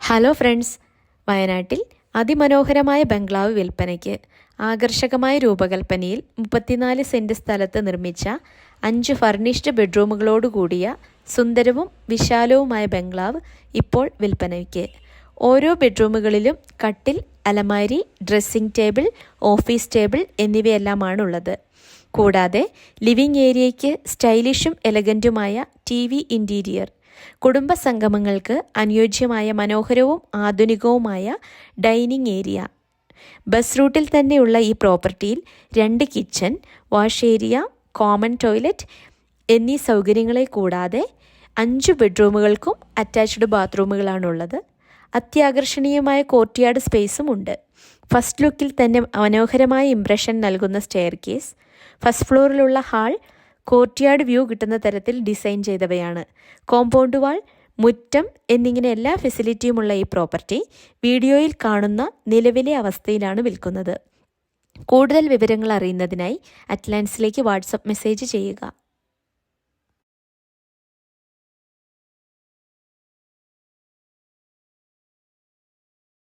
Hello friends, വയനാട്ടിൽ അതിമനോഹരമായ ബംഗ്ലാവ് വിൽപ്പനയ്ക്ക്. ആകർഷകമായ രൂപകൽപ്പനയിൽ 34 സെൻറ് സ്ഥലത്ത് നിർമ്മിച്ച 5 ഫർണിഷ്ഡ് ബെഡ്റൂമുകളോടുകൂടിയ സുന്ദരവും വിശാലവുമായ ബംഗ്ലാവ് ഇപ്പോൾ വിൽപ്പനയ്ക്ക്. ഓരോ ബെഡ്റൂമുകളിലും കട്ടിൽ, അലമാരി, ഡ്രസ്സിംഗ് ടേബിൾ, ഓഫീസ് ടേബിൾ എന്നിവയെല്ലാമാണുള്ളത്. കൂടാതെ ലിവിംഗ് ഏരിയയ്ക്ക് സ്റ്റൈലിഷും എലഗൻറ്റുമായ TV ഇൻറ്റീരിയർ, കുടുംബസംഗമങ്ങൾക്ക് അനുയോജ്യമായ മനോഹരവും ആധുനികവുമായ ഡൈനിങ് ഏരിയ. ബസ് റൂട്ടിൽ തന്നെയുള്ള ഈ പ്രോപ്പർട്ടിയിൽ 2 kitchen, wash area, common toilet എന്നീ സൗകര്യങ്ങളെ കൂടാതെ 5 ബെഡ്റൂമുകൾക്കും അറ്റാച്ച്ഡ് ബാത്റൂമുകളാണുള്ളത്. അത്യാകർഷണീയമായ കോർട്ട്യാർഡ് സ്പേസും ഉണ്ട്. ഫസ്റ്റ് ലുക്കിൽ തന്നെ മനോഹരമായ ഇംപ്രഷൻ നൽകുന്ന സ്റ്റെയർ കേസ്, ഫസ്റ്റ് ഫ്ലോറിലുള്ള ഹാൾ കോർട്ട്യാർഡ് വ്യൂ കിട്ടുന്ന തരത്തിൽ ഡിസൈൻ ചെയ്തവയാണ്. കോമ്പൗണ്ട് വാൾ, മുറ്റം എന്നിങ്ങനെ എല്ലാ ഫെസിലിറ്റിയുമുള്ള ഈ പ്രോപ്പർട്ടി വീഡിയോയിൽ കാണുന്ന നിലവിലെ അവസ്ഥയിലാണ് വിൽക്കുന്നത്. കൂടുതൽ വിവരങ്ങൾ അറിയുന്നതിനായി അറ്റ്ലാന്റിസിലേക്ക് വാട്സപ്പ് മെസ്സേജ് ചെയ്യുക.